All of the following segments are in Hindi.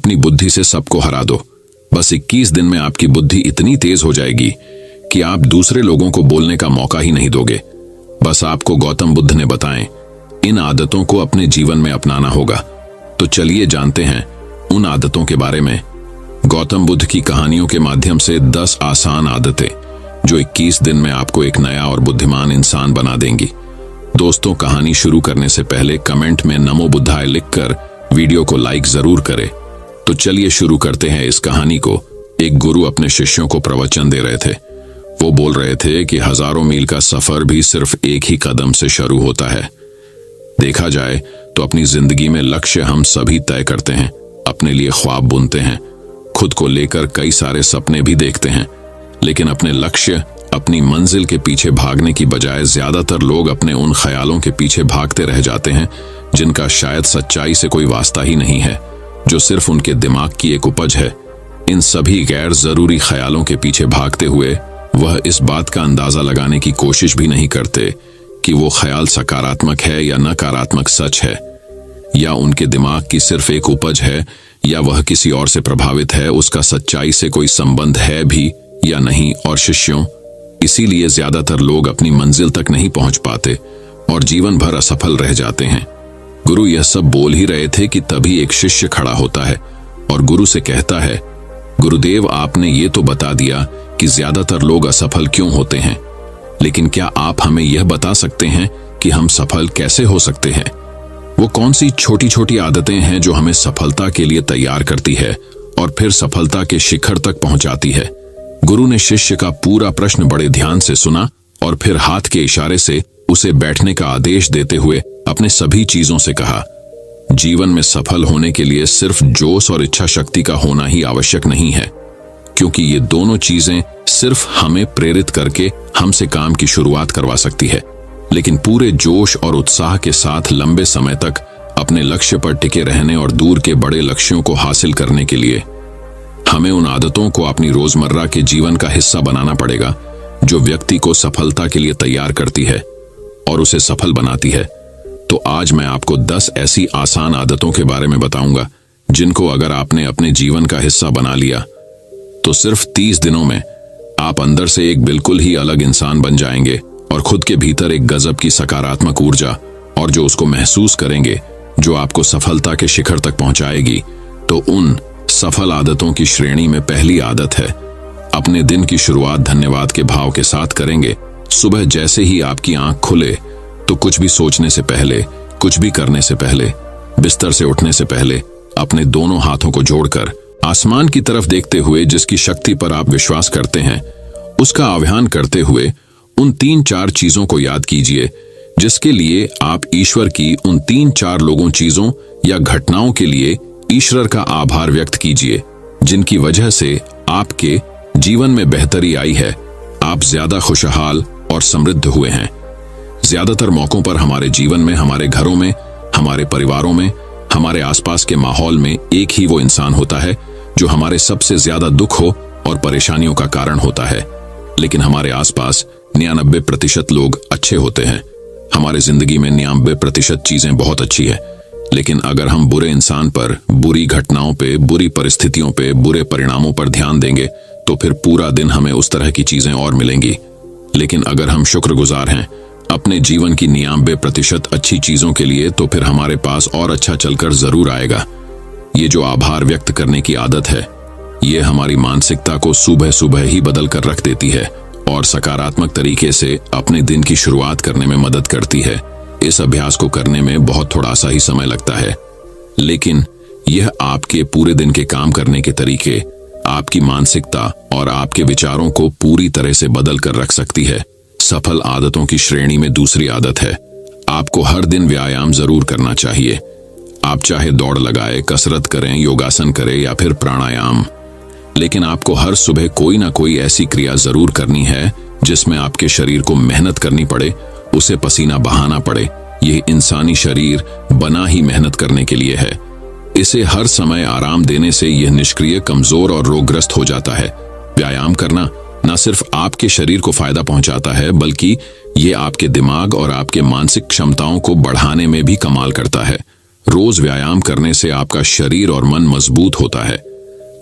अपनी बुद्धि से सबको हरा दो। बस 21 दिन में आपकी बुद्धि इतनी तेज हो जाएगी कि आप दूसरे लोगों को बोलने का मौका ही नहीं दोगे। बस आपको गौतम बुद्ध ने बताएं, इन आदतों को अपने जीवन में अपनाना होगा। तो चलिए जानते हैं उन आदतों के बारे में। गौतम बुद्ध की कहानियों के माध्यम से 10 आसान आदतें जो 21 दिन में आपको एक नया और बुद्धिमान इंसान बना देंगी। दोस्तों, कहानी शुरू करने से पहले कमेंट में नमो बुद्धाय लिखकर वीडियो को लाइक जरूर करें। तो चलिए शुरू करते हैं इस कहानी को। एक गुरु अपने शिष्यों को प्रवचन दे रहे थे। वो बोल रहे थे कि हजारों मील का सफर भी सिर्फ एक ही कदम से शुरू होता है। देखा जाए तो अपनी जिंदगी में लक्ष्य हम सभी तय करते हैं, अपने लिए ख्वाब बुनते हैं, खुद को लेकर कई सारे सपने भी देखते हैं, लेकिन अपने लक्ष्य, अपनी मंजिल के पीछे भागने की बजाय ज्यादातर लोग अपने उन ख्यालों के पीछे भागते रह जाते हैं जिनका शायद सच्चाई से कोई वास्ता ही नहीं है, जो सिर्फ उनके दिमाग की एक उपज है। इन सभी गैर जरूरी ख्यालों के पीछे भागते हुए वह इस बात का अंदाजा लगाने की कोशिश भी नहीं करते कि वो ख्याल सकारात्मक है या नकारात्मक सच है, या उनके दिमाग की सिर्फ एक उपज है, या वह किसी और से प्रभावित है, उसका सच्चाई से कोई संबंध है भी या नहीं। और शिष्यों, इसीलिए ज्यादातर लोग अपनी मंजिल तक नहीं पहुंच पाते और जीवन भर असफल रह जाते हैं। गुरु यह सब बोल ही रहे थे कि तभी एक शिष्य खड़ा होता है और गुरु से कहता है, गुरुदेव, आपने ये तो बता दिया कि ज्यादातर लोग असफल क्यों होते हैं, लेकिन क्या आप हमें यह बता सकते हैं कि हम सफल कैसे हो सकते हैं? वो कौन सी छोटी छोटी आदतें हैं जो हमें सफलता के लिए तैयार करती है और फिर सफलता के शिखर तक पहुंचाती है? गुरु ने शिष्य का पूरा प्रश्न बड़े ध्यान से सुना और फिर हाथ के इशारे से उसे बैठने का आदेश देते हुए अपने सभी चीजों से कहा, जीवन में सफल होने के लिए सिर्फ जोश और इच्छा शक्ति का होना ही आवश्यक नहीं है, क्योंकि ये दोनों चीजें सिर्फ हमें प्रेरित करके हमसे काम की शुरुआत करवा सकती है, लेकिन पूरे जोश और उत्साह के साथ लंबे समय तक अपने लक्ष्य पर टिके रहने और दूर के बड़े लक्ष्यों को हासिल करने के लिए हमें उन आदतों को अपनी रोजमर्रा के जीवन का हिस्सा बनाना पड़ेगा जो व्यक्ति को सफलता के लिए तैयार करती है और उसे सफल बनाती है। तो आज मैं आपको 10 ऐसी आसान आदतों के बारे में बताऊंगा जिनको अगर आपने अपने जीवन का हिस्सा बना लिया तो सिर्फ 30 दिनों में आप अंदर से एक बिल्कुल ही अलग इंसान बन जाएंगे और खुद के भीतर एक गजब की सकारात्मक ऊर्जा और जो उसको महसूस करेंगे, जो आपको सफलता के शिखर तक पहुंचाएगी। तो उन सफल आदतों की श्रेणी में पहली आदत है, अपने दिन की शुरुआत धन्यवाद के भाव के साथ करेंगे। सुबह जैसे ही आपकी आंख खुले तो कुछ भी सोचने से पहले, कुछ भी करने से पहले, बिस्तर से उठने से पहले अपने दोनों हाथों को जोड़कर आसमान की तरफ देखते हुए जिसकी शक्ति पर आप विश्वास करते हैं उसका आह्वान करते हुए उन 3-4 चीजों को याद कीजिए जिसके लिए आप ईश्वर की उन 3-4 लोगों, चीजों या घटनाओं के लिए ईश्वर का आभार व्यक्त कीजिए जिनकी वजह से आपके जीवन में बेहतरी आई है, आप ज्यादा खुशहाल और समृद्ध हुए हैं। ज्यादातर मौकों पर हमारे जीवन में, हमारे घरों में, हमारे परिवारों में, हमारे आसपास के माहौल में एक ही वो इंसान होता है जो हमारे सबसे ज्यादा दुख हो और परेशानियों का कारण होता है, लेकिन हमारे आसपास 99% लोग अच्छे होते हैं। हमारे जिंदगी में 99% चीजें बहुत अच्छी है, लेकिन अगर हम बुरे इंसान पर, बुरी घटनाओं पे, बुरी परिस्थितियों पे, बुरे परिणामों पर ध्यान देंगे तो फिर पूरा दिन हमें उस तरह की चीजें और मिलेंगी। लेकिन अगर हम शुक्रगुजार हैं अपने जीवन की 99% अच्छी चीजों के लिए, तो फिर हमारे पास और अच्छा चलकर जरूर आएगा। ये जो आभार व्यक्त करने की आदत है, ये हमारी मानसिकता को सुबह सुबह ही बदल कर रख देती है और सकारात्मक तरीके से अपने दिन की शुरुआत करने में मदद करती है। इस अभ्यास को करने में बहुत थोड़ा सा ही समय लगता है, लेकिन यह आपके पूरे दिन के काम करने के तरीके, आपकी मानसिकता और आपके विचारों को पूरी तरह से बदल कर रख सकती है। सफल आदतों की श्रेणी में दूसरी आदत है, आपको हर दिन व्यायाम जरूर करना चाहिए। आप चाहे दौड़ लगाए, कसरत करें, योगासन करें या फिर प्राणायाम, लेकिन आपको हर सुबह कोई ना कोई ऐसी क्रिया जरूर करनी है जिसमें आपके शरीर को मेहनत करनी पड़े, उसे पसीना बहाना पड़े। यह इंसानी शरीर बना ही मेहनत करने के लिए है। इसे हर समय आराम देने से यह निष्क्रिय, कमजोर और रोगग्रस्त हो जाता है। व्यायाम करना न सिर्फ आपके शरीर को फायदा पहुंचाता है, बल्कि ये आपके दिमाग और आपके मानसिक क्षमताओं को बढ़ाने में भी कमाल करता है। रोज व्यायाम करने से आपका शरीर और मन मजबूत होता है।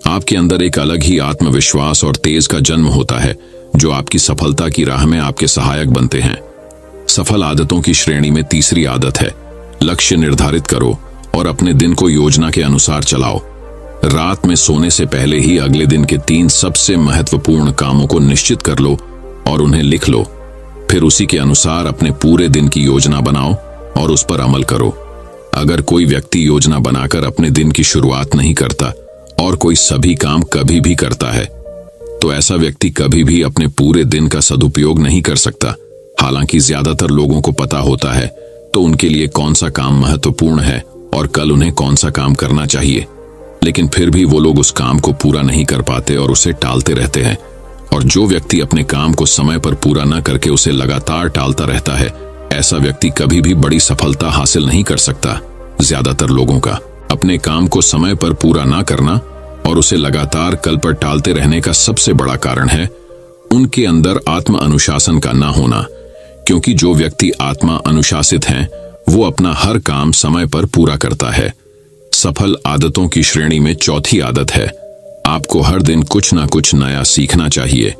आपके अंदर एक अलग ही आत्मविश्वास और तेज का जन्म होता है जो आपकी सफलता की राह में आपके सहायक बनते हैं। सफल आदतों की श्रेणी में तीसरी आदत है, लक्ष्य निर्धारित करो और अपने दिन को योजना के अनुसार चलाओ। रात में सोने से पहले ही अगले दिन के 3 सबसे महत्वपूर्ण कामों को निश्चित कर लो और उन्हें लिख लो। फिर उसी के अनुसार अपने पूरे दिन की योजना बनाओ और उस पर अमल करो। अगर कोई व्यक्ति योजना बनाकर अपने दिन की शुरुआत नहीं करता और कोई सभी काम कभी भी करता है, तो ऐसा व्यक्ति कभी भी अपने पूरे दिन का सदुपयोग नहीं कर सकता। हालांकि ज्यादातर लोगों को पता होता है तो उनके लिए कौन सा काम महत्वपूर्ण है और कल उन्हें कौन सा काम करना चाहिए, लेकिन फिर भी वो लोग उस काम को पूरा नहीं कर पाते और उसे टालते रहते हैं। और जो व्यक्ति अपने काम को समय पर पूरा न करके उसे लगातार टालता रहता है, ऐसा व्यक्ति कभी भी बड़ी सफलता हासिल नहीं कर सकता। ज्यादातर लोगों का अपने काम को समय पर पूरा ना करना और उसे लगातार कल पर टालते रहने का सबसे बड़ा कारण है उनके अंदर आत्म अनुशासन का ना होना। क्योंकि जो व्यक्ति आत्मा अनुशासित हैं, वो अपना हर काम समय पर पूरा करता है। सफल आदतों की श्रेणी में चौथी आदत है, आपको हर दिन कुछ ना कुछ नया सीखना चाहिए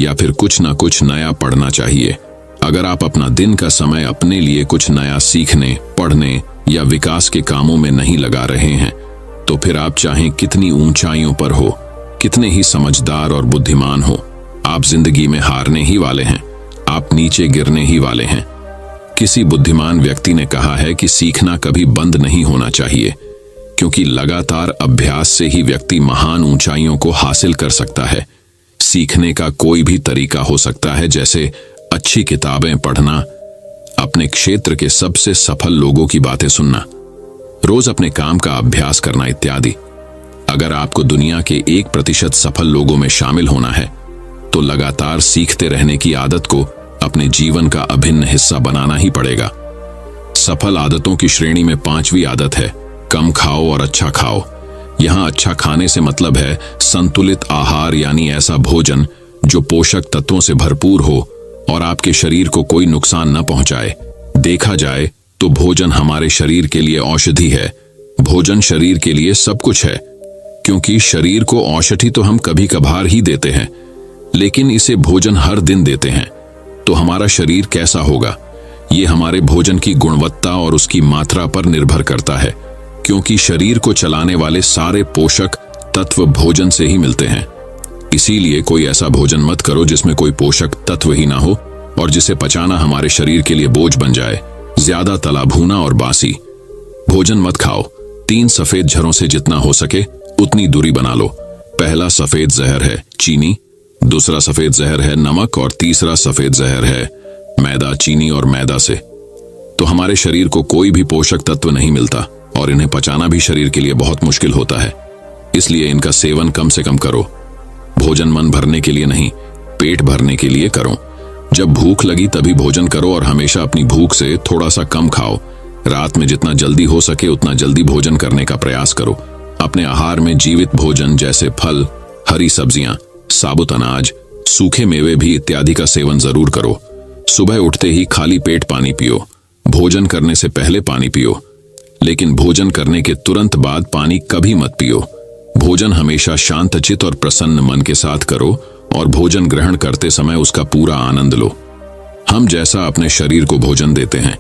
या फिर कुछ ना कुछ नया पढ़ना चाहिए। अगर आप अपना दिन का समय अपने लिए कुछ नया सीखने, पढ़ने या विकास के कामों में नहीं लगा रहे हैं, तो फिर आप चाहें कितनी ऊंचाइयों पर हो, कितने ही समझदार और बुद्धिमान हो, आप जिंदगी में हारने ही वाले हैं, आप नीचे गिरने ही वाले हैं। किसी बुद्धिमान व्यक्ति ने कहा है कि सीखना कभी बंद नहीं होना चाहिए, क्योंकि लगातार अभ्यास से ही व्यक्ति महान ऊंचाइयों को हासिल कर सकता है। सीखने का कोई भी तरीका हो सकता है, जैसे अच्छी किताबें पढ़ना, अपने क्षेत्र के सबसे सफल लोगों की बातें सुनना, रोज अपने काम का अभ्यास करना इत्यादि। अगर आपको दुनिया के 1% सफल लोगों में शामिल होना है, तो लगातार सीखते रहने की आदत को अपने जीवन का अभिन्न हिस्सा बनाना ही पड़ेगा। सफल आदतों की श्रेणी में 5वीं आदत है, कम खाओ और अच्छा खाओ। यहां अच्छा खाने से मतलब है संतुलित आहार, यानी ऐसा भोजन जो पोषक तत्वों से भरपूर हो और आपके शरीर को कोई नुकसान न पहुंचाए। देखा जाए तो भोजन हमारे शरीर के लिए औषधि है। भोजन शरीर के लिए सब कुछ है, क्योंकि शरीर को औषधि तो हम कभी कभार ही देते हैं, लेकिन इसे भोजन हर दिन देते हैं तो हमारा शरीर कैसा होगा, ये हमारे भोजन की गुणवत्ता और उसकी मात्रा पर निर्भर करता है। क्योंकि शरीर को चलाने वाले सारे पोषक तत्व भोजन से ही मिलते हैं। इसीलिए कोई ऐसा भोजन मत करो जिसमें कोई पोषक तत्व ही ना हो और जिसे पचाना हमारे शरीर के लिए बोझ बन जाए। ज्यादा तला भुना और बासी भोजन मत खाओ। 3 सफेद झरों से जितना हो सके उतनी दूरी बना लो। पहला सफेद जहर है चीनी, दूसरा सफेद जहर है नमक और तीसरा सफेद जहर है मैदा। चीनी और मैदा से तो हमारे शरीर को कोई भी पोषक तत्व नहीं मिलता और इन्हें पचाना भी शरीर के लिए बहुत मुश्किल होता है। इसलिए इनका सेवन कम से कम करो। भोजन मन भरने के लिए नहीं, पेट भरने के लिए करो। जब भूख लगी तभी भोजन करो और हमेशा अपनी भूख से थोड़ा सा कम खाओ। रात में जितना जल्दी हो सके उतना जल्दी भोजन करने का प्रयास करो। अपने आहार में जीवित भोजन जैसे फल, हरी सब्जियां, साबुत अनाज, सूखे मेवे भी इत्यादि का सेवन जरूर करो। सुबह उठते ही खाली पेट पानी पियो। भोजन करने से पहले पानी पियो, लेकिन भोजन करने के तुरंत बाद पानी कभी मत पियो। भोजन हमेशा शांतचित्त और प्रसन्न मन के साथ करो और भोजन ग्रहण करते समय उसका पूरा आनंद लो। हम जैसा अपने शरीर को भोजन देते हैं,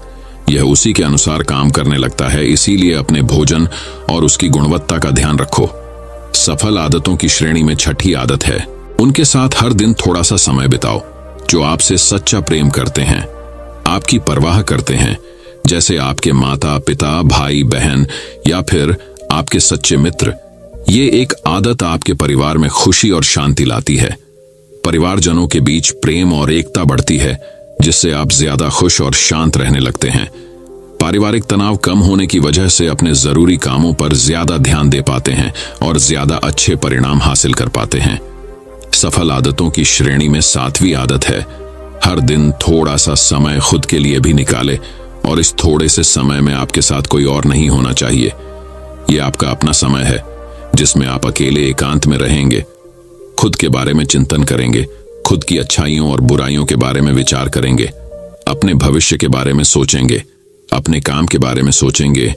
यह उसी के अनुसार काम करने लगता है। इसीलिए अपने भोजन और उसकी गुणवत्ता का ध्यान रखो। सफल आदतों की श्रेणी में 6ठी आदत है, उनके साथ हर दिन थोड़ा सा समय बिताओ जो आपसे सच्चा प्रेम करते हैं, आपकी परवाह करते हैं, जैसे आपके माता पिता, भाई बहन या फिर आपके सच्चे मित्र। ये एक आदत आपके परिवार में खुशी और शांति लाती है। परिवारजनों के बीच प्रेम और एकता बढ़ती है, जिससे आप ज्यादा खुश और शांत रहने लगते हैं। पारिवारिक तनाव कम होने की वजह से अपने जरूरी कामों पर ज्यादा ध्यान दे पाते हैं और ज्यादा अच्छे परिणाम हासिल कर पाते हैं। सफल आदतों की श्रेणी में 7वीं आदत है, हर दिन थोड़ा सा समय खुद के लिए भी निकाले और इस थोड़े से समय में आपके साथ कोई और नहीं होना चाहिए। ये आपका अपना समय है जिसमें आप अकेले एकांत में रहेंगे, खुद के बारे में चिंतन करेंगे, खुद की अच्छाइयों और बुराइयों के बारे में विचार करेंगे, अपने भविष्य के बारे में सोचेंगे, अपने काम के बारे में सोचेंगे,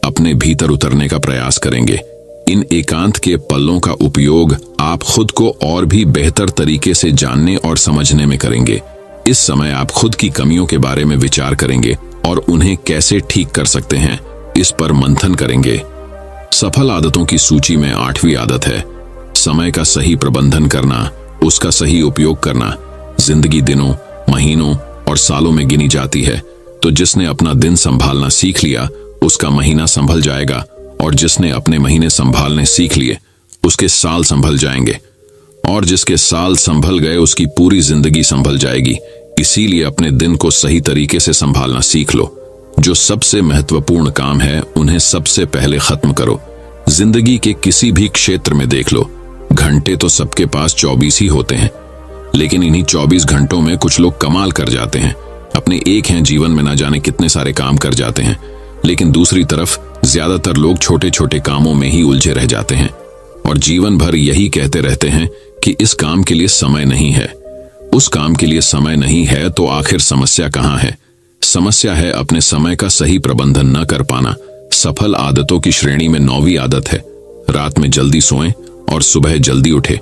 अपने भीतर उतरने का प्रयास करेंगे। इन एकांत के पलों का उपयोग आप खुद को और भी बेहतर तरीके से जानने और समझने में करेंगे। इस समय आप खुद की कमियों के बारे में विचार करेंगे और उन्हें कैसे ठीक कर सकते हैं, इस पर मंथन करेंगे। सफल आदतों की सूची में 8वीं आदत है समय का सही प्रबंधन करना, उसका सही उपयोग करना। जिंदगी दिनों, महीनों और सालों में गिनी जाती है, तो जिसने अपना दिन संभालना सीख लिया उसका महीना संभल जाएगा, और जिसने अपने महीने संभालने सीख लिए उसके साल संभल जाएंगे, और जिसके साल संभल गए उसकी पूरी जिंदगी संभल जाएगी। इसीलिए अपने दिन को सही तरीके से संभालना सीख लो। जो सबसे महत्वपूर्ण काम है उन्हें सबसे पहले खत्म करो। जिंदगी के किसी भी क्षेत्र में देख लो, घंटे तो सबके पास 24 ही होते हैं, लेकिन इन्हीं 24 घंटों में कुछ लोग कमाल कर जाते हैं। अपने एक हैं जीवन में ना जाने कितने सारे काम कर जाते हैं, लेकिन दूसरी तरफ ज्यादातर लोग छोटे छोटे कामों में ही उलझे रह जाते हैं और जीवन भर यही कहते रहते हैं कि इस काम के लिए समय नहीं है, उस काम के लिए समय नहीं है। तो आखिर समस्या कहाँ है? समस्या है अपने समय का सही प्रबंधन न कर पाना। सफल आदतों की श्रेणी में 9वीं आदत है रात में जल्दी सोएं और सुबह जल्दी उठे।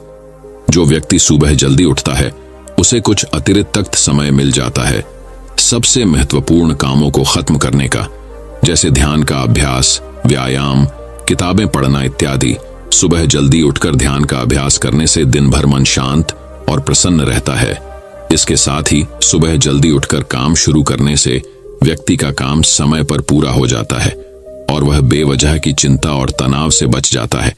जो व्यक्ति सुबह जल्दी उठता है उसे कुछ अतिरिक्त समय मिल जाता है सबसे महत्वपूर्ण कामों को खत्म करने का, जैसे ध्यान का अभ्यास, व्यायाम, किताबें पढ़ना इत्यादि। सुबह जल्दी उठकर ध्यान का अभ्यास करने से दिन भर मन शांत और प्रसन्न रहता है। इसके साथ ही सुबह जल्दी उठकर काम शुरू करने से व्यक्ति का काम समय पर पूरा हो जाता है और वह बेवजह की चिंता और तनाव से बच जाता है।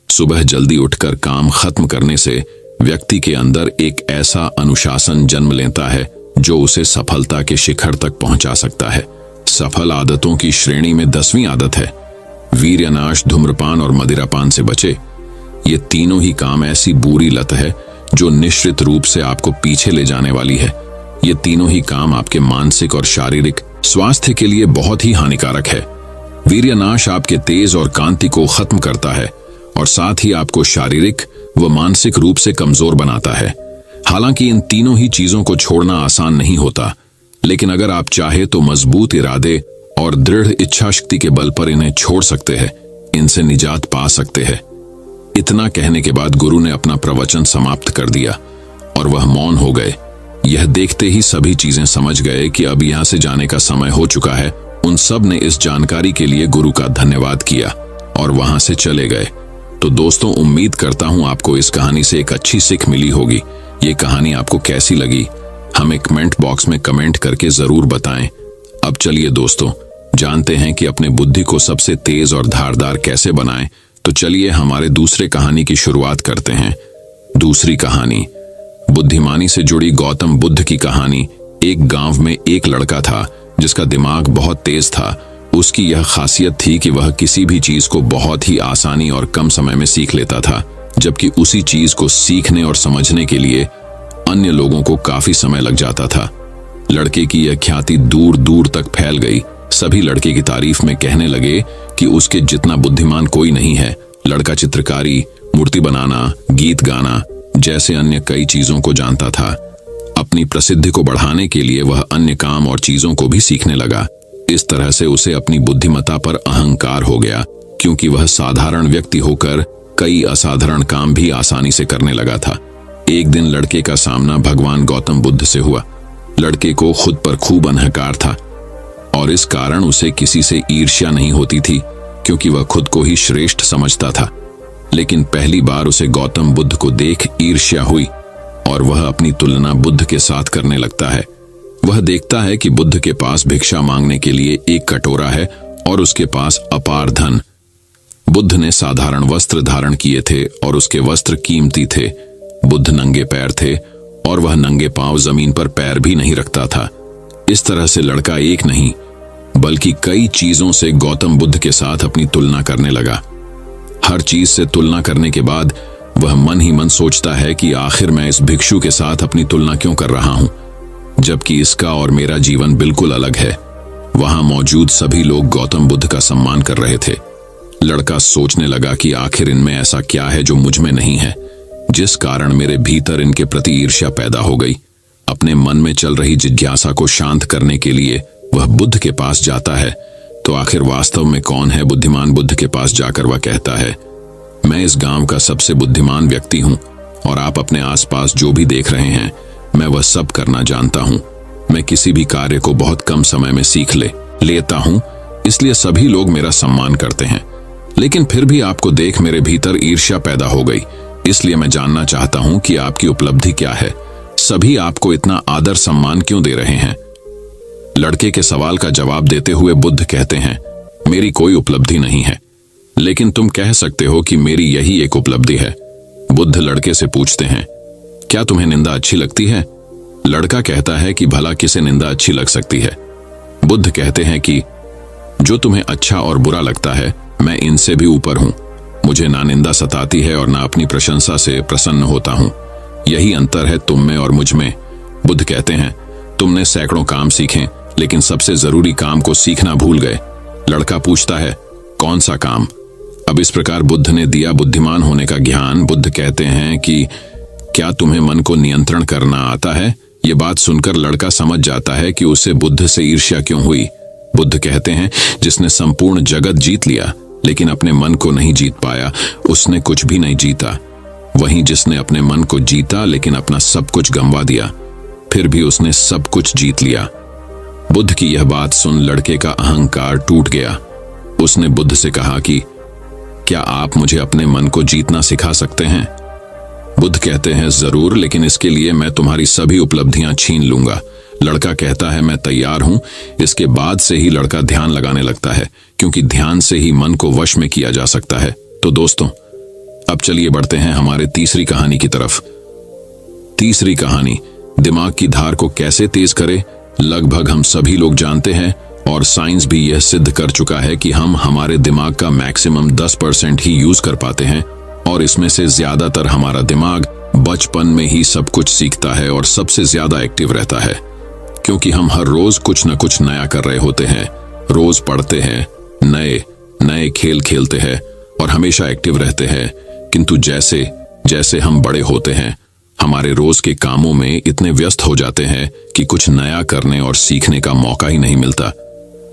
सुबह जल्दी उठकर काम खत्म करने से व्यक्ति के अंदर एक ऐसा अनुशासन जन्म लेता है जो उसे सफलता के शिखर तक पहुंचा सकता है। सफल आदतों की श्रेणी में 10वीं आदत है वीर्यनाश, धूम्रपान और मदिरापान से बचे। ये तीनों ही काम ऐसी बुरी लत है जो निश्चित रूप से आपको पीछे ले जाने वाली है। ये तीनों ही काम आपके मानसिक और शारीरिक स्वास्थ्य के लिए बहुत ही हानिकारक है। वीर्यनाश आपके तेज और कांति को खत्म करता है और साथ ही आपको शारीरिक व मानसिक रूप से कमजोर बनाता है। हालांकि इन तीनों ही चीजों को छोड़ना आसान नहीं होता, लेकिन अगर आप चाहे तो मजबूत इरादे और दृढ़ इच्छा शक्ति के बल पर इन्हें छोड़ सकते हैं, इनसे निजात पा सकते हैं। इतना कहने के बाद गुरु ने अपना प्रवचन समाप्त कर दिया और वह मौन हो गए। यह देखते ही सभी चीजें समझ गए कि अब यहां से जाने का समय हो चुका है। उन सब ने इस जानकारी के लिए गुरु का धन्यवाद किया और वहां से चले गए। तो दोस्तों, उम्मीद करता हूं आपको इस कहानी से एक अच्छी सीख मिली होगी। ये कहानी आपको कैसी लगी हमें कमेंट बॉक्स में कमेंट करके जरूर बताएं। अब चलिए दोस्तों, जानते हैं कि अपने बुद्धि को सबसे तेज और धारदार कैसे बनाएं। तो चलिए हमारे दूसरे कहानी की शुरुआत करते हैं। दूसरी कहानी बुद्धिमानी से जुड़ी गौतम बुद्ध की कहानी। एक गांव में एक लड़का था जिसका दिमाग बहुत तेज था। उसकी यह खासियत थी कि वह किसी भी चीज को बहुत ही आसानी और कम समय में सीख लेता था, जबकि उसी चीज को सीखने और समझने के लिए अन्य लोगों को काफी समय लग जाता था। लड़के की यह ख्याति दूर दूर तक फैल गई। सभी लड़के की तारीफ में कहने लगे कि उसके जितना बुद्धिमान कोई नहीं है। लड़का चित्रकारी, मूर्ति बनाना, गीत गाना जैसे अन्य कई चीजों को जानता था। अपनी प्रसिद्धि को बढ़ाने के लिए वह अन्य काम और चीजों को भी सीखने लगा। इस तरह से उसे अपनी बुद्धिमत्ता पर अहंकार हो गया, क्योंकि वह साधारण व्यक्ति होकर कई असाधारण काम भी आसानी से करने लगा था। एक दिन लड़के का सामना भगवान गौतम बुद्ध से हुआ। लड़के को खुद पर खूब अहंकार था और इस कारण उसे किसी से ईर्ष्या नहीं होती थी, क्योंकि वह खुद को ही श्रेष्ठ समझता था। लेकिन पहली बार उसे गौतम बुद्ध को देख ईर्ष्या हुई और वह अपनी तुलना बुद्ध के साथ करने लगता है। वह देखता है कि बुद्ध के पास भिक्षा मांगने के लिए एक कटोरा है और उसके पास अपार धन। बुद्ध ने साधारण वस्त्र धारण किए थे और उसके वस्त्र कीमती थे। बुद्ध नंगे पैर थे और वह नंगे पांव जमीन पर पैर भी नहीं रखता था। इस तरह से लड़का एक नहीं बल्कि कई चीजों से गौतम बुद्ध के साथ अपनी तुलना करने लगा। हर चीज से तुलना करने के बाद वह मन ही मन सोचता है कि आखिर मैं इस भिक्षु के साथ अपनी तुलना क्यों कर रहा हूं, जबकि इसका और मेरा जीवन बिल्कुल अलग है। वहां मौजूद सभी लोग गौतम बुद्ध का सम्मान कर रहे थे। लड़का सोचने लगा कि आखिर इनमें ऐसा क्या है जो मुझ में नहीं है, जिस कारण मेरे भीतर इनके प्रति ईर्ष्या पैदा हो गई। अपने मन में चल रही जिज्ञासा को शांत करने के लिए वह बुद्ध के पास जाता है, तो आखिर वास्तव में कौन है बुद्धिमान? बुद्ध के पास जाकर वह कहता है, मैं इस गांव का सबसे बुद्धिमान व्यक्ति हूं और आप अपने आसपास जो भी देख रहे हैं मैं वह सब करना जानता हूं। मैं किसी भी कार्य को बहुत कम समय में सीख लेता हूं, इसलिए सभी लोग मेरा सम्मान करते हैं। लेकिन फिर भी आपको देख मेरे भीतर ईर्ष्या पैदा हो गई, इसलिए मैं जानना चाहता हूं कि आपकी उपलब्धि क्या है। सभी आपको इतना आदर सम्मान क्यों दे रहे हैं? लड़के के सवाल का जवाब देते हुए बुद्ध कहते हैं, मेरी कोई उपलब्धि नहीं है, लेकिन तुम कह सकते हो कि मेरी यही एक उपलब्धि है। बुद्ध लड़के से पूछते हैं, क्या तुम्हें निंदा अच्छी लगती है? लड़का कहता है कि भला किसे निंदा अच्छी लग सकती है? बुद्ध कहते हैं कि जो तुम्हें अच्छा और बुरा लगता है मैं इनसे भी ऊपर हूं। मुझे ना निंदा सताती है और ना अपनी प्रशंसा से प्रसन्न होता हूं। यही अंतर है तुम में और मुझ में। बुद्ध कहते हैं, तुमने सैकड़ों काम सीखे लेकिन सबसे जरूरी काम को सीखना भूल गए। लड़का पूछता है, कौन सा काम? अब इस प्रकार बुद्ध ने दिया बुद्धिमान होने का ज्ञान। बुद्ध कहते हैं कि क्या तुम्हें मन को नियंत्रण करना आता है? ये बात सुनकर लड़का समझ जाता है कि उसे बुद्ध से ईर्ष्या क्यों हुई। बुद्ध कहते हैं, जिसने संपूर्ण जगत जीत लिया लेकिन अपने मन को नहीं जीत पाया, उसने कुछ भी नहीं जीता। वहीं जिसने अपने मन को जीता लेकिन अपना सब कुछ गंवा दिया, फिर भी उसने सब कुछ जीत लिया। बुद्ध की यह बात सुन लड़के का अहंकार टूट गया। उसने बुद्ध से कहा कि क्या आप मुझे अपने मन को जीतना सिखा सकते हैं? बुद्ध कहते हैं, जरूर, लेकिन इसके लिए मैं तुम्हारी सभी उपलब्धियां छीन लूंगा। लड़का कहता है, मैं तैयार हूं। इसके बाद से ही लड़का ध्यान लगाने लगता है, क्योंकि ध्यान से ही मन को वश में किया जा सकता है। तो दोस्तों, अब चलिए बढ़ते हैं हमारे तीसरी कहानी की तरफ। तीसरी कहानी, दिमाग की धार को कैसे तेज करें। लगभग हम सभी लोग जानते हैं और साइंस भी यह सिद्ध कर चुका है कि हम हमारे दिमाग का मैक्सिमम 10% ही यूज कर पाते हैं और इसमें से ज्यादातर हमारा दिमाग बचपन में ही सब कुछ सीखता है और सबसे ज्यादा एक्टिव रहता है, क्योंकि हम हर रोज कुछ न कुछ नया कर रहे होते हैं। रोज पढ़ते हैं, नए नए खेल खेलते हैं और हमेशा एक्टिव रहते हैं। किंतु जैसे जैसे हम बड़े होते हैं, हमारे रोज के कामों में इतने व्यस्त हो जाते हैं कि कुछ नया करने और सीखने का मौका ही नहीं मिलता।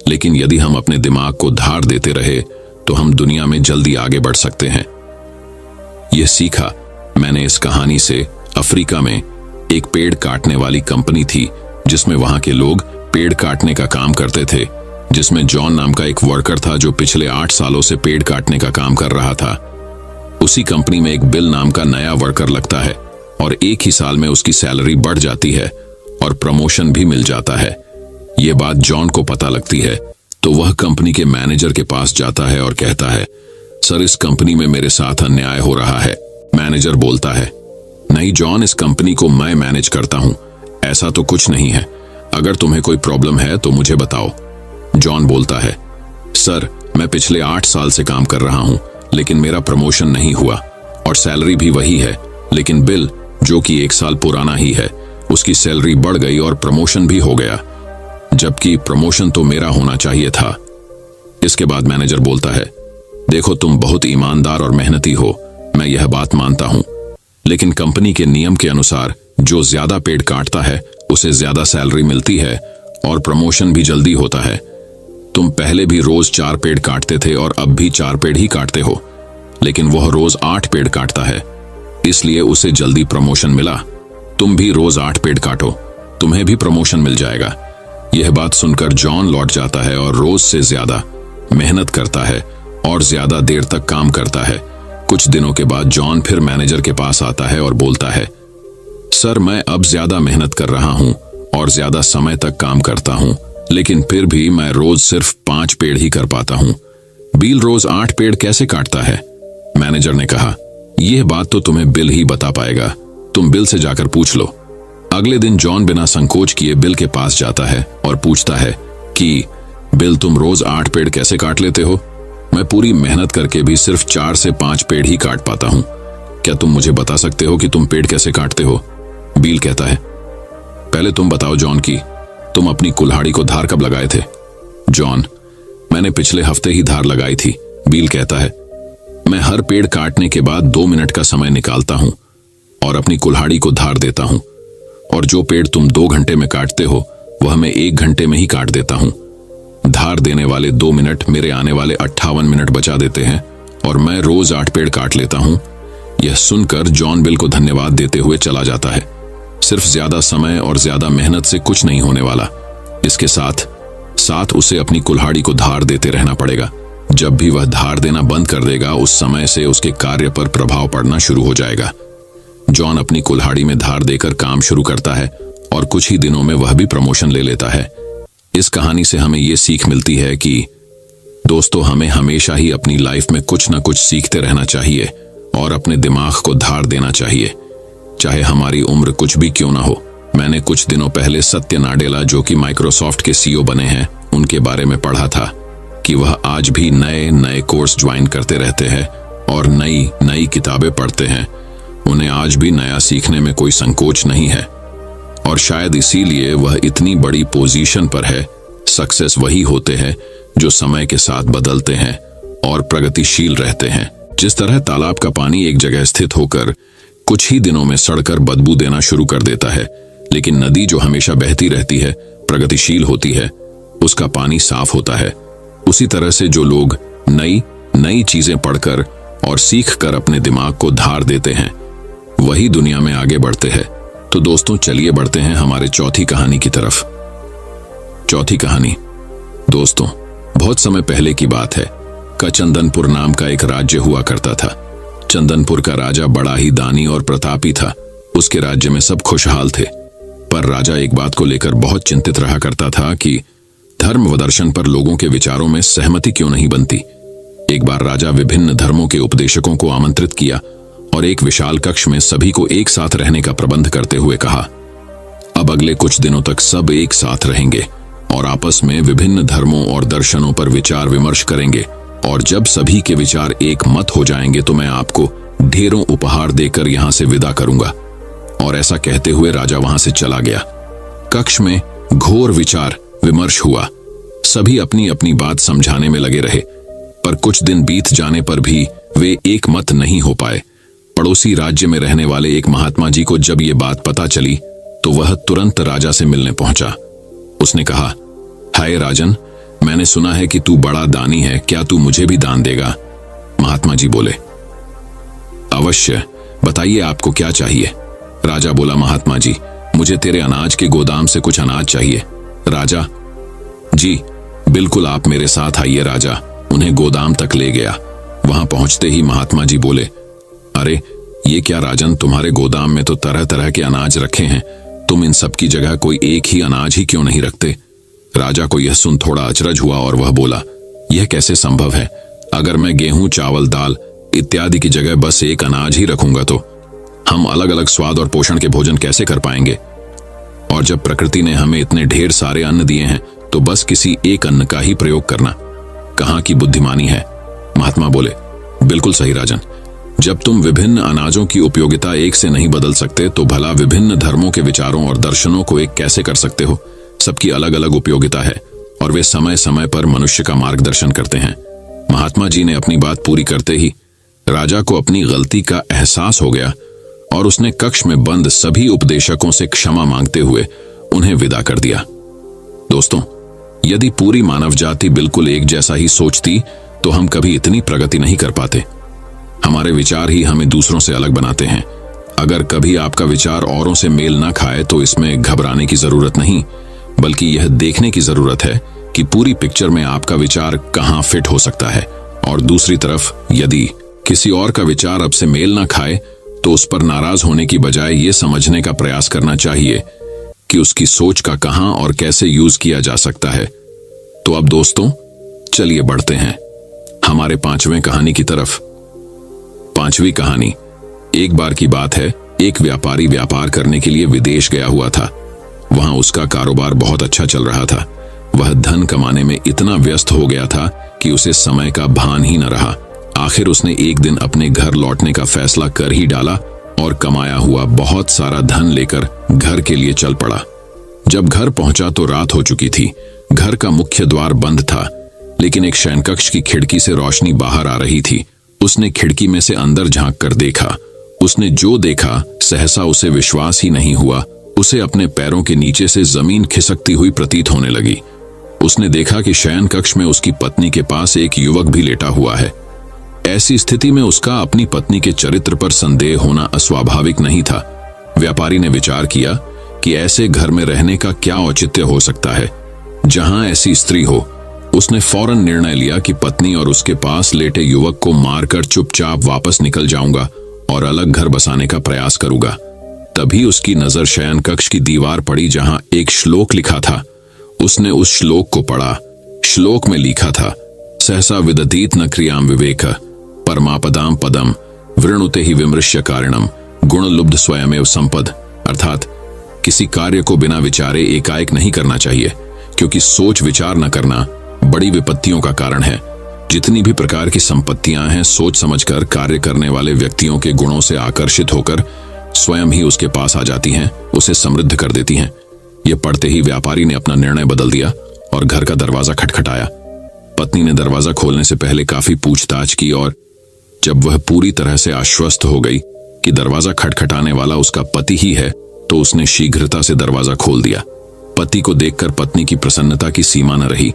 लेकिन यदि हम अपने दिमाग को धार देते रहे तो हम दुनिया में जल्दी आगे बढ़ सकते हैं। यह सीखा मैंने इस कहानी से। अफ्रीका में एक पेड़ काटने वाली कंपनी थी जिसमें वहां के लोग पेड़ काटने का काम करते थे, जिसमें जॉन नाम का एक वर्कर था जो पिछले 8 सालों से पेड़ काटने का काम कर रहा था। उसी कंपनी में एक बिल नाम का नया वर्कर लगता है और एक ही साल में उसकी सैलरी बढ़ जाती है और प्रमोशन भी मिल जाता है। ये बात जॉन को पता लगती है तो वह कंपनी के मैनेजर के पास जाता है और कहता है, सर, इस कंपनी में मेरे साथ अन्याय हो रहा है। मैनेजर बोलता है, नहीं जॉन, इस कंपनी को मैं मैनेज करता हूं, ऐसा तो कुछ नहीं है। अगर तुम्हें कोई प्रॉब्लम है तो मुझे बताओ। जॉन बोलता है, सर, मैं पिछले 8 साल से काम कर रहा हूं लेकिन मेरा प्रमोशन नहीं हुआ और सैलरी भी वही है, लेकिन बिल जो कि 1 साल पुराना ही है, उसकी सैलरी बढ़ गई और प्रमोशन भी हो गया, जबकि प्रमोशन तो मेरा होना चाहिए था। इसके बाद मैनेजर बोलता है, देखो, तुम बहुत ईमानदार और मेहनती हो, मैं यह बात मानता हूं, लेकिन कंपनी के नियम के अनुसार जो ज्यादा पेड़ काटता है उसे ज्यादा सैलरी मिलती है और प्रमोशन भी जल्दी होता है। तुम पहले भी रोज 4 पेड़ काटते थे और अब भी 4 पेड़ ही काटते हो, लेकिन वह रोज 8 पेड़ काटता है, इसलिए उसे जल्दी प्रमोशन मिला। तुम भी रोज 8 पेड़ काटो, तुम्हें भी प्रमोशन मिल जाएगा। यह बात सुनकर जॉन लौट जाता है और रोज से ज्यादा मेहनत करता है और ज्यादा देर तक काम करता है। कुछ दिनों के बाद जॉन फिर मैनेजर के पास आता है और बोलता है, सर, मैं अब ज्यादा मेहनत कर रहा हूं और ज्यादा समय तक काम करता हूं, लेकिन फिर भी मैं रोज सिर्फ 5 पेड़ ही कर पाता हूं। बिल रोज 8 पेड़ कैसे काटता है? मैनेजर ने कहा, यह बात तो तुम्हें बिल ही बता पाएगा, तुम बिल से जाकर पूछ लो। अगले दिन जॉन बिना संकोच किए बिल के पास जाता है और पूछता है कि बिल, तुम रोज 8 पेड़ कैसे काट लेते हो? मैं पूरी मेहनत करके भी सिर्फ 4 से 5 पेड़ ही काट पाता हूं। क्या तुम मुझे बता सकते हो कि तुम पेड़ कैसे काटते हो? बिल कहता है, पहले तुम बताओ जॉन की तुम अपनी कुल्हाड़ी को धार कब लगाए थे? जॉन, मैंने पिछले हफ्ते ही धार लगाई थी। बिल कहता है, मैं हर पेड़ काटने के बाद 2 मिनट का समय निकालता हूं और अपनी कुल्हाड़ी को धार देता हूं, और जो पेड़ तुम 2 घंटे में काटते हो वह मैं 1 घंटे में ही काट देता हूं। धार देने वाले 2 मिनट मेरे आने वाले 58 मिनट बचा देते हैं और मैं रोज 8 पेड़ काट लेता हूँ। यह सुनकर जॉन बिल को धन्यवाद देते हुए चला जाता है। सिर्फ ज्यादा समय और ज्यादा मेहनत से कुछ नहीं होने वाला, इसके साथ साथ उसे अपनी कुल्हाड़ी को धार देते रहना पड़ेगा। जब भी वह धार देना बंद कर देगा, उस समय से उसके कार्य पर प्रभाव पड़ना शुरू हो जाएगा। जॉन अपनी कुल्हाड़ी में धार देकर काम शुरू करता है और कुछ ही दिनों में वह भी प्रमोशन ले लेता है। इस कहानी से हमें यह सीख मिलती है कि दोस्तों, हमें हमेशा ही अपनी लाइफ में कुछ न कुछ सीखते रहना चाहिए और अपने दिमाग को धार देना चाहिए, चाहे हमारी उम्र कुछ भी क्यों ना हो। मैंने कुछ दिनों पहले सत्य नाडेला, जो कि माइक्रोसॉफ्ट के सीईओ बने हैं, उनके बारे में पढ़ा था कि वह आज भी नए नए कोर्स ज्वाइन करते रहते हैं और नई नई किताबें पढ़ते हैं। उन्हें आज भी नया सीखने में कोई संकोच नहीं है और शायद इसीलिए वह इतनी बड़ी पोजीशन पर है। सक्सेस वही होते हैं जो समय के साथ बदलते हैं और प्रगतिशील रहते हैं। जिस तरह तालाब का पानी एक जगह स्थित होकर कुछ ही दिनों में सड़कर बदबू देना शुरू कर देता है, लेकिन नदी जो हमेशा बहती रहती है, प्रगतिशील होती है, उसका पानी साफ होता है। उसी तरह से जो लोग नई नई चीजें पढ़कर और सीखकर अपने दिमाग को धार देते हैं, वही दुनिया में आगे बढ़ते हैं। तो दोस्तों, चलिए बढ़ते हैं हमारे चौथी कहानी की तरफ। चौथी कहानी, दोस्तों, बहुत समय पहले की बात है। चंदनपुर नाम का एक राज्य हुआ करता था। चंदनपुर का राजा बड़ा ही दानी और प्रतापी था। उसके राज्य में सब खुशहाल थे, पर राजा एक बात को लेकर बहुत चिंतित रहा करता था कि धर्म व दर्शन पर लोगों के विचारों में सहमति क्यों नहीं बनती। एक बार राजा विभिन्न धर्मों के उपदेशकों को आमंत्रित किया और एक विशाल कक्ष में सभी को एक साथ रहने का प्रबंध करते हुए कहा, अब अगले कुछ दिनों तक सब एक साथ रहेंगे और आपस में विभिन्न धर्मों और दर्शनों पर विचार विमर्श करेंगे, और जब सभी के विचार एक मत हो जाएंगे तो मैं आपको ढेरों उपहार देकर यहां से विदा करूंगा। और ऐसा कहते हुए राजा वहां से चला गया। कक्ष में घोर विचार विमर्श हुआ। सभी अपनी अपनी बात समझाने में लगे रहे, पर कुछ दिन बीत जाने पर भी वे एक मत नहीं हो पाए। पड़ोसी राज्य में रहने वाले एक महात्मा जी को जब ये बात पता चली तो वह तुरंत राजा से मिलने पहुंचा। उसने कहा, हाय राजन, मैंने सुना है कि तू बड़ा दानी है, क्या तू मुझे भी दान देगा? महात्मा जी बोले, अवश्य, बताइए आपको क्या चाहिए? राजा बोला, महात्मा जी, मुझे तेरे अनाज के गोदाम से कुछ अनाज चाहिए। राजा, जी बिल्कुल, आप मेरे साथ आइए। राजा उन्हें गोदाम तक ले गया। वहां पहुंचते ही महात्मा जी बोले, अरे ये क्या राजन, तुम्हारे गोदाम में तो तरह तरह के अनाज रखे हैं, तुम इन सब की जगह कोई एक ही अनाज ही क्यों नहीं रखते? राजा को यह सुन थोड़ा अचरज हुआ और वह बोला, यह कैसे संभव है? अगर मैं गेहूं, चावल, दाल इत्यादि की जगह बस एक अनाज ही रखूंगा तो हम अलग अलग स्वाद और पोषण के भोजन कैसे कर पाएंगे? और जब प्रकृति ने हमें इतने ढेर सारे अन्न दिए हैं तो बस किसी एक अन्न का ही प्रयोग करना कहां की बुद्धिमानी है? महात्मा बोले, बिल्कुल सही राजन, जब तुम विभिन्न अनाजों की उपयोगिता एक से नहीं बदल सकते तो भला विभिन्न धर्मों के विचारों और दर्शनों को एक कैसे कर सकते हो? सबकी अलग अलग उपयोगिता है और वे समय समय पर मनुष्य का मार्गदर्शन करते हैं। महात्मा जी ने अपनी बात पूरी करते ही राजा को अपनी गलती का एहसास हो गया और उसने कक्ष में बंद सभी उपदेशकों से क्षमा मांगते हुए उन्हें विदा कर दिया। दोस्तों, यदि पूरी मानव जाति बिल्कुल एक जैसा ही सोचती तो हम कभी इतनी प्रगति नहीं कर पाते। हमारे विचार ही हमें दूसरों से अलग बनाते हैं। अगर कभी आपका विचार औरों से मेल ना खाए तो इसमें घबराने की जरूरत नहीं, बल्कि यह देखने की जरूरत है कि पूरी पिक्चर में आपका विचार कहां फिट हो सकता है। और दूसरी तरफ यदि किसी और का विचार अब से मेल ना खाए तो उस पर नाराज होने की बजाय ये समझने का प्रयास करना चाहिए कि उसकी सोच का कहां और कैसे यूज किया जा सकता है। तो अब दोस्तों, चलिए बढ़ते हैं हमारे 5वें कहानी की तरफ। 5वीं कहानी, एक बार की बात है, एक व्यापारी व्यापार करने के लिए विदेश गया हुआ था। वहां उसका कारोबार बहुत अच्छा चल रहा था। वह धन कमाने में इतना व्यस्त हो गया था कि उसे समय का भान ही न रहा। आखिर उसने एक दिन अपने घर लौटने का फैसला कर ही डाला और कमाया हुआ बहुत सारा धन लेकर घर के लिए चल पड़ा। जब घर पहुंचा तो रात हो चुकी थी। घर का मुख्य द्वार बंद था, लेकिन एक शयनकक्ष की खिड़की से रोशनी बाहर आ रही थी। उसने खिड़की में से अंदर झांक कर देखा। उसने जो देखा सहसा उसे विश्वास ही नहीं हुआ। उसे अपने पैरों के नीचे से जमीन खिसकती हुई प्रतीत होने लगी। उसने देखा कि शयन कक्ष में उसकी पत्नी के पास एक युवक भी लेटा हुआ है। ऐसी स्थिति में उसका अपनी पत्नी के चरित्र पर संदेह होना अस्वाभाविक नहीं था। व्यापारी ने विचार किया कि ऐसे घर में रहने का क्या औचित्य हो सकता है जहां ऐसी स्त्री हो। उसने फौरन निर्णय लिया कि पत्नी और उसके पास लेटे युवक को मारकर चुपचाप वापस निकल जाऊंगा और अलग घर बसाने का प्रयास करूंगा। तभी उसकी नजर शयन कक्ष की दीवार पड़ी जहां एक श्लोक लिखा था। उसने उस श्लोक को पढ़ा। श्लोक में लिखा था, सहसा विदधीत न क्रियाम विवेक परमापदाम पदम वृणुते ही विमृश्य कारणम गुण लुब्ध स्वयमेव संपद। अर्थात किसी कार्य को बिना विचारे एकाएक नहीं करना चाहिए, क्योंकि सोच विचार न करना बड़ी विपत्तियों का कारण है। जितनी भी प्रकार की संपत्तियां हैं, सोच समझकर कार्य करने वाले व्यक्तियों के गुणों से आकर्षित होकर स्वयं ही उसके पास आ जाती हैं, उसे समृद्ध कर देती हैं। यह पढ़ते ही व्यापारी ने अपना निर्णय बदल दिया और घर का दरवाजा खटखटाया। पत्नी ने दरवाजा खोलने से पहले काफी पूछताछ की और जब वह पूरी तरह से आश्वस्त हो गई कि दरवाजा खटखटाने वाला उसका पति ही है, तो उसने शीघ्रता से दरवाजा खोल दिया। पति को देखकर पत्नी की प्रसन्नता की सीमा न रही।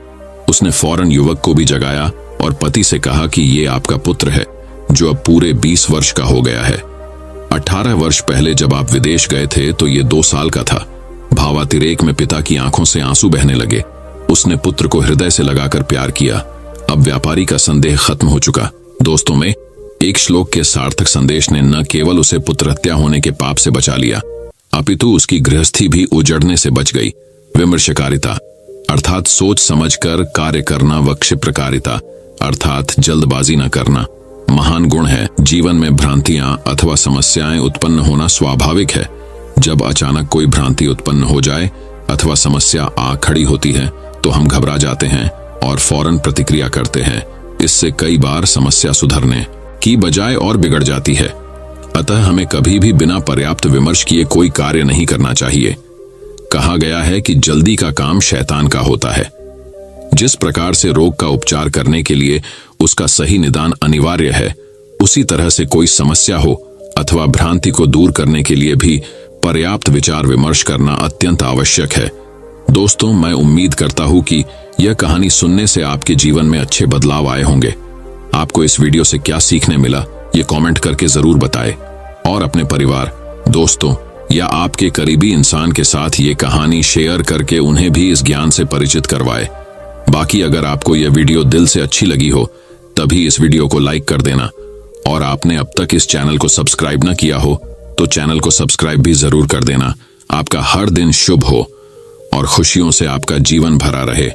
उसने फौरन युवक को भी जगाया और पति से कहा कि ये आपका पुत्र है, जो अब पूरे 20 वर्ष का हो गया है। 18 वर्ष पहले जब आप विदेश गए थे तो ये 2 साल का था। भावातिरेक में पिता की आंखों से आंसू बहने लगे। उसने पुत्र को हृदय से लगाकर प्यार किया। अब व्यापारी का संदेह खत्म हो चुका। दोस्तों में एक श्लोक के सार्थक संदेश ने न केवल उसे पुत्र हत्या होने के पाप से बचा लिया, अपितु उसकी गृहस्थी भी उजड़ने से बच गई। विमर्शकारिता अर्थात सोच समझकर कार्य करना व क्षिप्रकारिता अर्थात जल्दबाजी न करना महान गुण है। जीवन में भ्रांतियां अथवा समस्याएं उत्पन्न होना स्वाभाविक है। जब अचानक कोई भ्रांति उत्पन्न हो जाए अथवा समस्या आ खड़ी होती है तो हम घबरा जाते हैं और फौरन प्रतिक्रिया करते हैं। इससे कई बार समस्या सुधरने की बजाय और बिगड़ जाती है। अतः हमें कभी भी बिना पर्याप्त विमर्श किए कोई कार्य नहीं करना चाहिए। कहा गया है कि जल्दी का काम शैतान का होता है। जिस प्रकार से रोग का उपचार करने के लिए उसका सही निदान अनिवार्य है, उसी तरह से कोई समस्या हो अथवा भ्रांति को दूर करने के लिए भी पर्याप्त विचार विमर्श करना अत्यंत आवश्यक है। दोस्तों, मैं उम्मीद करता हूं कि यह कहानी सुनने से आपके जीवन में अच्छे बदलाव आए होंगे। आपको इस वीडियो से क्या सीखने मिला, ये कमेंट करके जरूर बताएं और अपने परिवार, दोस्तों या आपके करीबी इंसान के साथ ये कहानी शेयर करके उन्हें भी इस ज्ञान से परिचित करवाएं। बाकी अगर आपको यह वीडियो दिल से अच्छी लगी हो तभी इस वीडियो को लाइक कर देना, और आपने अब तक इस चैनल को सब्सक्राइब न किया हो तो चैनल को सब्सक्राइब भी जरूर कर देना। आपका हर दिन शुभ हो और खुशियों से आपका जीवन भरा रहे।